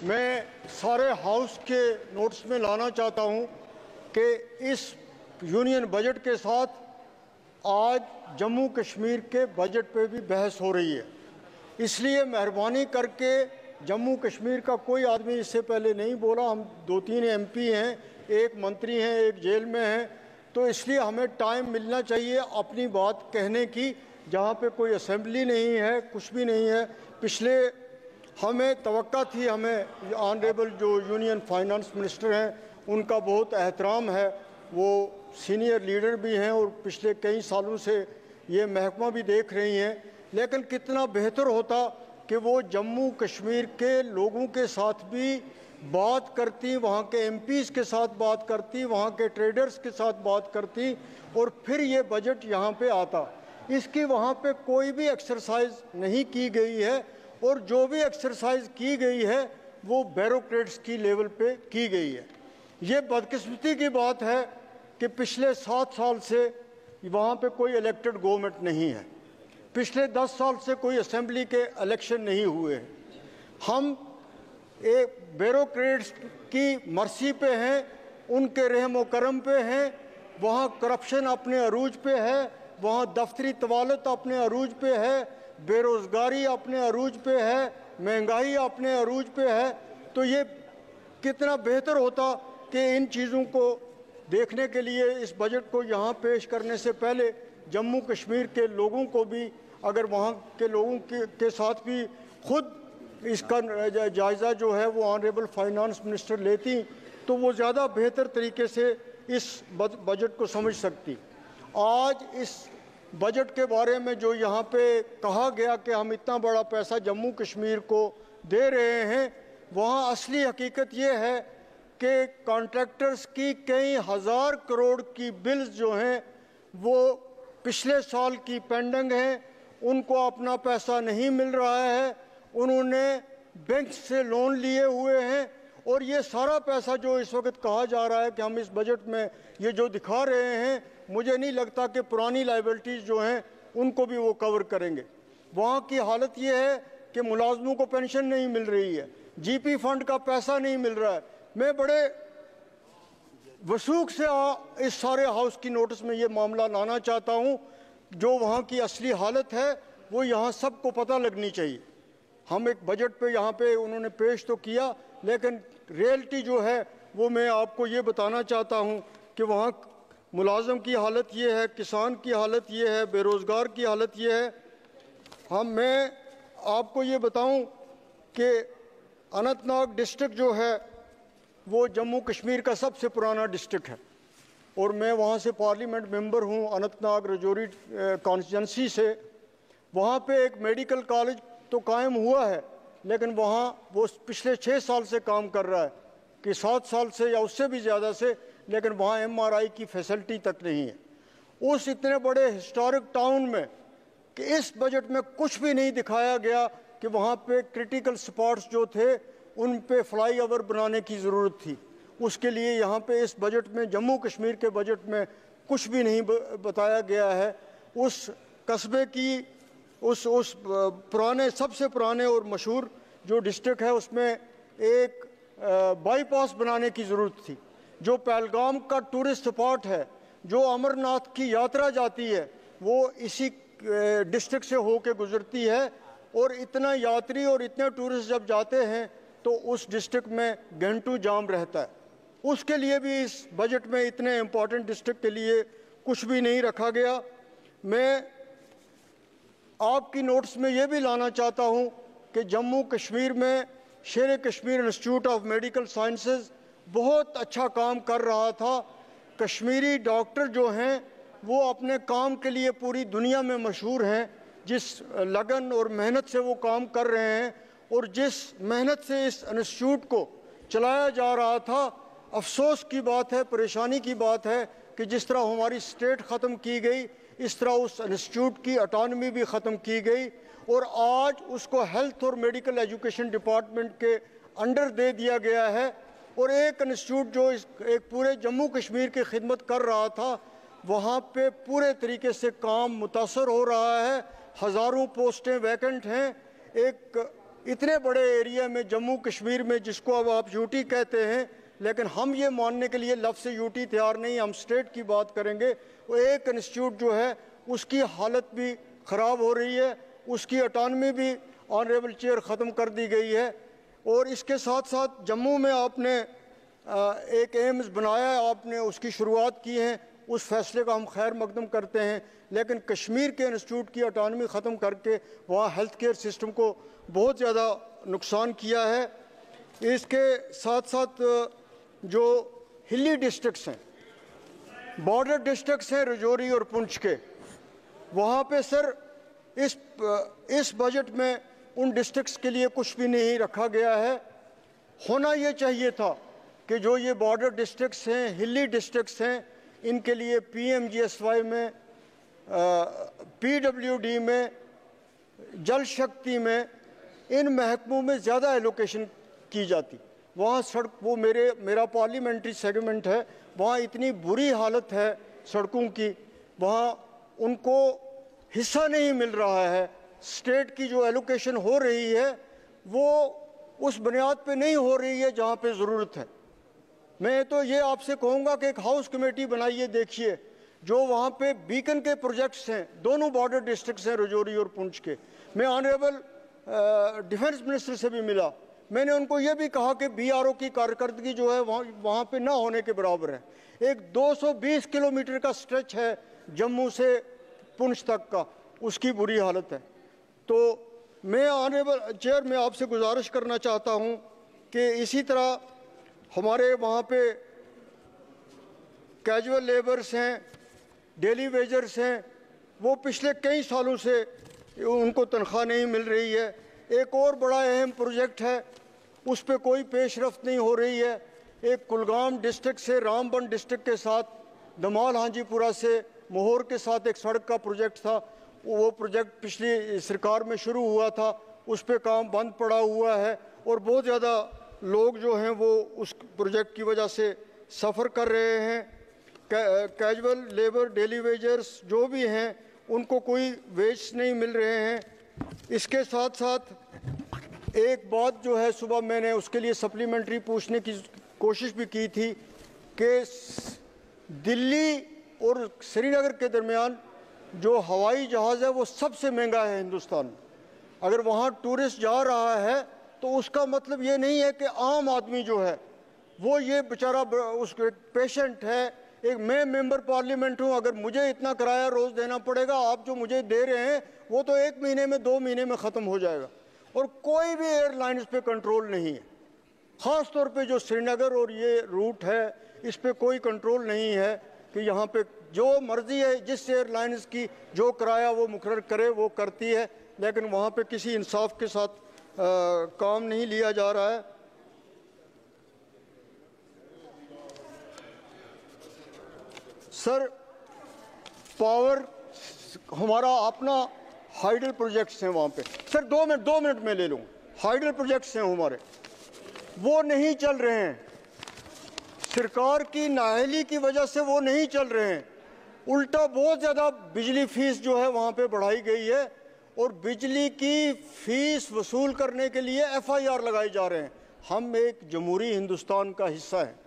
मैं सारे हाउस के नोट्स में लाना चाहता हूं कि इस यूनियन बजट के साथ आज जम्मू कश्मीर के बजट पे भी बहस हो रही है। इसलिए मेहरबानी करके जम्मू कश्मीर का कोई आदमी इससे पहले नहीं बोला। हम 2-3 एमपी हैं, एक मंत्री हैं, एक जेल में हैं, तो इसलिए हमें टाइम मिलना चाहिए अपनी बात कहने की। जहाँ पे कोई असेंबली नहीं है, कुछ भी नहीं है। पिछले हमें तवक्का थी, हमें ऑनरेबल जो यूनियन फाइनेंस मिनिस्टर हैं उनका बहुत एहतराम है, वो सीनियर लीडर भी हैं और पिछले कई सालों से ये महकमा भी देख रही हैं। लेकिन कितना बेहतर होता कि वो जम्मू कश्मीर के लोगों के साथ भी बात करती, वहाँ के एमपीज़ के साथ बात करती, वहाँ के ट्रेडर्स के साथ बात करती और फिर ये बजट यहाँ पे आता। इसकी वहाँ पे कोई भी एक्सरसाइज नहीं की गई है और जो भी एक्सरसाइज की गई है वो ब्यूरोक्रेट्स की लेवल पे की गई है। ये बदकिस्मती की बात है कि पिछले 7 साल से वहाँ पे कोई इलेक्टेड गवर्नमेंट नहीं है। पिछले 10 साल से कोई असेंबली के इलेक्शन नहीं हुए हैं। हम एक ब्यूरोक्रेट्स की मर्सी पे हैं, उनके रहम करम पे हैं। वहाँ करप्शन अपने अरूज पे है, वहाँ दफ्तरी तवालत अपने अरूज पे है, बेरोज़गारी अपने अरूज पे है, महंगाई अपने अरूज पे है। तो ये कितना बेहतर होता कि इन चीज़ों को देखने के लिए इस बजट को यहाँ पेश करने से पहले जम्मू कश्मीर के लोगों को भी, अगर वहाँ के लोगों के साथ भी खुद इसका जायज़ा जो है वो ऑनरेबल फाइनेंस मिनिस्टर लेती तो वो ज़्यादा बेहतर तरीके से इस बजट को समझ सकती। आज इस बजट के बारे में जो यहाँ पे कहा गया कि हम इतना बड़ा पैसा जम्मू कश्मीर को दे रहे हैं, वहाँ असली हकीकत ये है कि कॉन्ट्रैक्टर्स की कई हज़ार करोड़ की बिल्स जो हैं वो पिछले साल की पेंडिंग हैं, उनको अपना पैसा नहीं मिल रहा है, उन्होंने बैंक से लोन लिए हुए हैं और ये सारा पैसा जो इस वक्त कहा जा रहा है कि हम इस बजट में ये जो दिखा रहे हैं, मुझे नहीं लगता कि पुरानी लाइबिलिटीज़ जो हैं उनको भी वो कवर करेंगे। वहाँ की हालत ये है कि मुलाजमों को पेंशन नहीं मिल रही है, जीपी फंड का पैसा नहीं मिल रहा है। मैं बड़े वसूख से इस सारे हाउस की नोटिस में ये मामला लाना चाहता हूँ। जो वहाँ की असली हालत है वो यहाँ सबको पता लगनी चाहिए। हम एक बजट पे यहाँ पे उन्होंने पेश तो किया, लेकिन रियलिटी जो है वो मैं आपको ये बताना चाहता हूँ कि वहाँ मुलाजम की हालत ये है, किसान की हालत ये है, बेरोज़गार की हालत ये है। मैं आपको ये बताऊँ कि अनंतनाग डिस्ट्रिक्ट जो है वो जम्मू कश्मीर का सबसे पुराना डिस्ट्रिक्ट है और मैं वहाँ से पार्लियामेंट मेंबर हूँ, अनंतनाग रजौरी कॉन्स्टिट्यूंसी से। वहाँ पे एक मेडिकल कॉलेज तो कायम हुआ है, लेकिन वहाँ वो पिछले 6 साल से काम कर रहा है कि 7 साल से या उससे भी ज़्यादा से, लेकिन वहाँ MRI की फैसिलिटी तक नहीं है। उस इतने बड़े हिस्टोरिक टाउन में कि इस बजट में कुछ भी नहीं दिखाया गया कि वहाँ पे क्रिटिकल स्पॉट्स जो थे उन पे फ्लाईओवर बनाने की ज़रूरत थी। उसके लिए यहाँ पे इस बजट में, जम्मू कश्मीर के बजट में कुछ भी नहीं बताया गया है। उस कस्बे की उस पुराने, सबसे पुराने और मशहूर जो डिस्ट्रिक्ट है उसमें एक बाईपास बनाने की ज़रूरत थी। जो पहलगाम का टूरिस्ट स्पॉट है, जो अमरनाथ की यात्रा जाती है, वो इसी डिस्ट्रिक्ट से होके गुजरती है और इतना यात्री और इतने टूरिस्ट जब जाते हैं तो उस डिस्ट्रिक्ट में घंटों जाम रहता है। उसके लिए भी इस बजट में इतने इम्पॉर्टेंट डिस्ट्रिक्ट के लिए कुछ भी नहीं रखा गया। मैं आपकी नोट्स में ये भी लाना चाहता हूँ कि जम्मू कश्मीर में शेर Kashmir institute of medical sciences बहुत अच्छा काम कर रहा था। कश्मीरी डॉक्टर जो हैं वो अपने काम के लिए पूरी दुनिया में मशहूर हैं। जिस लगन और मेहनत से वो काम कर रहे हैं और जिस मेहनत से इस इंस्टीट्यूट को चलाया जा रहा था, अफसोस की बात है, परेशानी की बात है कि जिस तरह हमारी स्टेट ख़त्म की गई, इस तरह उस इंस्टीट्यूट की ऑटोनॉमी भी ख़त्म की गई और आज उसको हेल्थ और मेडिकल एजुकेशन डिपार्टमेंट के अंडर दे दिया गया है। और एक इंस्टीट्यूट जो एक पूरे जम्मू कश्मीर की खिदमत कर रहा था, वहाँ पे पूरे तरीके से काम मुतासर हो रहा है। हज़ारों पोस्टें वैकेंट हैं। एक इतने बड़े एरिया में, जम्मू कश्मीर में, जिसको अब आप यूटी कहते हैं, लेकिन हम ये मानने के लिए लफ्ज़ यूटी तैयार नहीं, हम स्टेट की बात करेंगे। वो एक इंस्टीट्यूट जो है उसकी हालत भी ख़राब हो रही है, उसकी ऑटोनॉमी भी ऑनरेबल चेयर ख़त्म कर दी गई है। और इसके साथ साथ जम्मू में आपने एक एम्स बनाया है, आपने उसकी शुरुआत की है, उस फैसले का हम खैर मकदम करते हैं। लेकिन कश्मीर के इंस्टीट्यूट की ऑटोनॉमी ख़त्म करके वहाँ हेल्थ केयर सिस्टम को बहुत ज़्यादा नुकसान किया है। इसके साथ साथ जो हिली डिस्ट्रिक्ट्स हैं, बॉर्डर डिस्ट्रिक्ट्स हैं रजौरी और पुंछ के, वहाँ पे सर इस बजट में उन डिस्ट्रिक्ट्स के लिए कुछ भी नहीं रखा गया है। होना ये चाहिए था कि जो ये बॉर्डर डिस्ट्रिक्ट्स हैं, हिली डिस्ट्रिक्ट्स हैं, इनके लिए PMGSY में, PWD में, जल शक्ति में, इन महकमों में ज़्यादा एलोकेशन की जाती। वहाँ सड़क, वो मेरा पार्लियामेंट्री सेगमेंट है, वहाँ इतनी बुरी हालत है सड़कों की, वहाँ उनको हिस्सा नहीं मिल रहा है। स्टेट की जो एलोकेशन हो रही है वो उस बुनियाद पे नहीं हो रही है जहाँ पे ज़रूरत है। मैं तो ये आपसे कहूँगा कि एक हाउस कमेटी बनाइए, देखिए जो वहाँ पे बीकन के प्रोजेक्ट्स हैं, दोनों बॉर्डर डिस्ट्रिक्ट्स हैं रजौरी और पुंछ के। मैं ऑनरेबल डिफेंस मिनिस्टर से भी मिला, मैंने उनको ये भी कहा कि BRO की कारकर्दगी जो है वहाँ पे ना होने के बराबर है। एक 220 किलोमीटर का स्ट्रेच है जम्मू से पुंछ तक का, उसकी बुरी हालत है। तो मैं ऑनरेबल चेयर में आपसे गुजारिश करना चाहता हूँ कि इसी तरह हमारे वहाँ पे कैजुअल लेबर्स हैं, डेली वेजर्स हैं, वो पिछले कई सालों से उनको तनख्वाह नहीं मिल रही है। एक और बड़ा अहम प्रोजेक्ट है, उस पर कोई पेशरफ्त नहीं हो रही है। एक कुलगाम डिस्ट्रिक्ट से रामबन डिस्ट्रिक्ट के साथ, दमाल हांजीपुरा से मोहर के साथ एक सड़क का प्रोजेक्ट था, वो प्रोजेक्ट पिछली सरकार में शुरू हुआ था, उस पर काम बंद पड़ा हुआ है और बहुत ज़्यादा लोग जो हैं वो उस प्रोजेक्ट की वजह से सफ़र कर रहे हैं। कैजुअल लेबर, डेली वेजर्स जो भी हैं, उनको कोई वेज नहीं मिल रहे हैं। इसके साथ साथ एक बात जो है, सुबह मैंने उसके लिए सप्लीमेंट्री पूछने की कोशिश भी की थी कि दिल्ली और श्रीनगर के दरमियान जो हवाई जहाज़ है वो सबसे महंगा है हिंदुस्तान में। अगर वहाँ टूरिस्ट जा रहा है तो उसका मतलब ये नहीं है कि आम आदमी जो है वो ये बेचारा उस पेशेंट है। एक मैं मेंबर पार्लियामेंट हूँ, अगर मुझे इतना किराया रोज़ देना पड़ेगा, आप जो मुझे दे रहे हैं वो तो 1 महीने में 2 महीने में ख़त्म हो जाएगा। और कोई भी एयरलाइंस पे कंट्रोल नहीं है, ख़ास तौर पे जो श्रीनगर और ये रूट है इस पे कोई कंट्रोल नहीं है कि यहाँ पे जो मर्ज़ी है जिस एयरलाइंस की जो किराया वो मुकर्रर करे वो करती है, लेकिन वहाँ पे किसी इंसाफ के साथ काम नहीं लिया जा रहा है। सर, पावर हमारा अपना हाइडल प्रोजेक्ट्स हैं वहाँ पे। सर 2 मिनट में ले लूँ। हाइडल प्रोजेक्ट्स हैं हमारे, वो नहीं चल रहे हैं, सरकार की नाअहली की वजह से वो नहीं चल रहे हैं। उल्टा बहुत ज़्यादा बिजली फीस जो है वहाँ पे बढ़ाई गई है और बिजली की फीस वसूल करने के लिए FIR लगाए जा रहे हैं। हम एक जमहूरी हिंदुस्तान का हिस्सा है।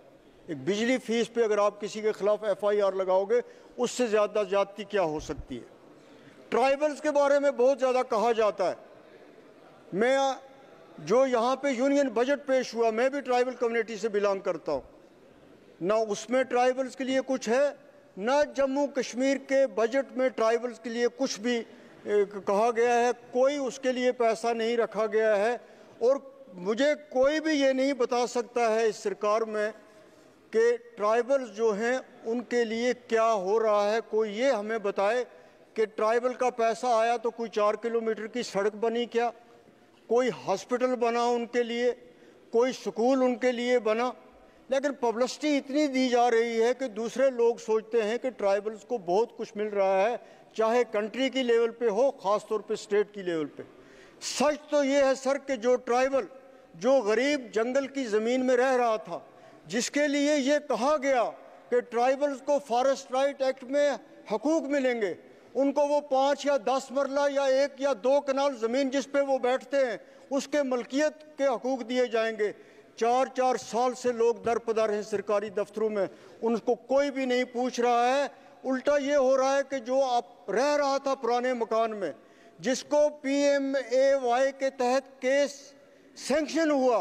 एक बिजली फीस पे अगर आप किसी के खिलाफ FIR लगाओगे, उससे ज़्यादा ज़्यादती क्या हो सकती है। ट्राइबल्स के बारे में बहुत ज़्यादा कहा जाता है। मैं जो यहाँ पे यूनियन बजट पेश हुआ, मैं भी ट्राइबल कम्युनिटी से बिलोंग करता हूँ, ना उसमें ट्राइबल्स के लिए कुछ है, ना जम्मू कश्मीर के बजट में ट्राइबल्स के लिए कुछ भी कहा गया है। कोई उसके लिए पैसा नहीं रखा गया है और मुझे कोई भी ये नहीं बता सकता है इस सरकार में कि ट्राइबल्स जो हैं उनके लिए क्या हो रहा है। कोई ये हमें बताए कि ट्राइबल का पैसा आया तो कोई 4 किलोमीटर की सड़क बनी क्या, कोई हॉस्पिटल बना उनके लिए, कोई स्कूल उनके लिए बना। लेकिन पब्लिसिटी इतनी दी जा रही है कि दूसरे लोग सोचते हैं कि ट्राइबल्स को बहुत कुछ मिल रहा है, चाहे कंट्री की लेवल पे हो, ख़ास तौर पे स्टेट की लेवल पे। सच तो ये है सर कि जो ट्राइबल, जो गरीब जंगल की ज़मीन में रह रहा था, जिसके लिए ये कहा गया कि ट्राइबल्स को फॉरेस्ट राइट एक्ट में हकूक़ मिलेंगे, उनको वो 5 या 10 मरला या 1 या 2 कनाल ज़मीन जिस पे वो बैठते हैं उसके मलकियत के हकूक़ दिए जाएंगे। 4-4 साल से लोग दरपदर हैं सरकारी दफ्तरों में, उनको कोई भी नहीं पूछ रहा है। उल्टा ये हो रहा है कि जो आप रह रहा था पुराने मकान में, जिसको PMAY के तहत केस सैंक्शन हुआ,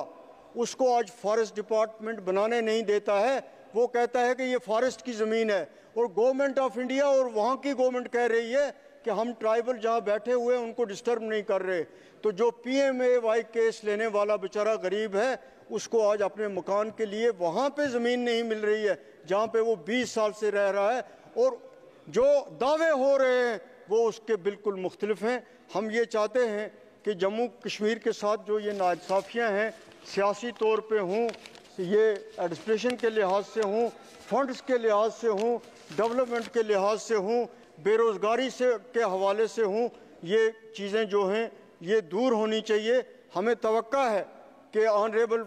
उसको आज फॉरेस्ट डिपार्टमेंट बनाने नहीं देता है। वो कहता है कि ये फॉरेस्ट की ज़मीन है, और गवर्नमेंट ऑफ इंडिया और वहाँ की गवर्नमेंट कह रही है कि हम ट्राइबल जहाँ बैठे हुए हैं उनको डिस्टर्ब नहीं कर रहे। तो जो PMAY केस लेने वाला बेचारा गरीब है, उसको आज अपने मकान के लिए वहाँ पे ज़मीन नहीं मिल रही है जहाँ पे वो 20 साल से रह रहा है, और जो दावे हो रहे हैं वो उसके बिल्कुल मुख्तलिफ हैं। हम ये चाहते हैं कि जम्मू कश्मीर के साथ जो ये नाइंसाफ़ियाँ हैं, सियासी तौर पे हों, ये एडमिनिस्ट्रेशन के लिहाज से हों, फंड्स के लिहाज से हों, डेवलपमेंट के लिहाज से हों, बेरोज़गारी से के हवाले से हों, ये चीज़ें जो हैं ये दूर होनी चाहिए। हमें तवक्का है कि ऑनरेबल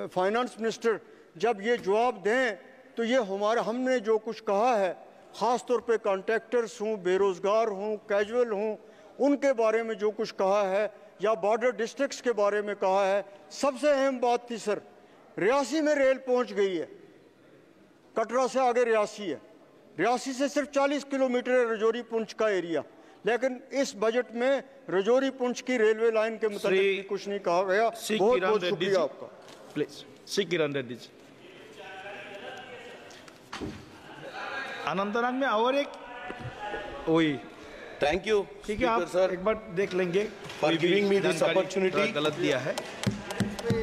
फाइनेंस मिनिस्टर जब ये जवाब दें तो ये हमने जो कुछ कहा है, ख़ास तौर पे कॉन्ट्रैक्टर्स हों, बेरोज़गार हों, कैजुअल हों, उनके बारे में जो कुछ कहा है, या बॉर्डर डिस्ट्रिक्ट्स के बारे में कहा है। सबसे अहम बात थी सर, रियासी में रेल पहुंच गई है, कटरा से आगे रियासी है, रियासी से सिर्फ 40 किलोमीटर है रजौरी पुंछ का एरिया, लेकिन इस बजट में रजौरी पुंछ की रेलवे लाइन के मुताबिक कुछ नहीं कहा गया। बहुत बहुत शुक्रिया आपका। प्लीज श्री किरण रेड्डी जी। अनंतनाग में और एक वही। Thank you. ठीक है, आप सर एक बार देख लेंगे। For giving me this opportunity. गलत दिया है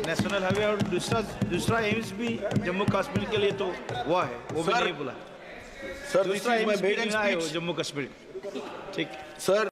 नेशनल हाईवे, और दूसरा एम्स भी जम्मू कश्मीर के लिए तो हुआ है, वो भी नहीं बोला सर। दूसरा एम्स भी नहीं आया जम्मू कश्मीर। ठीक सर।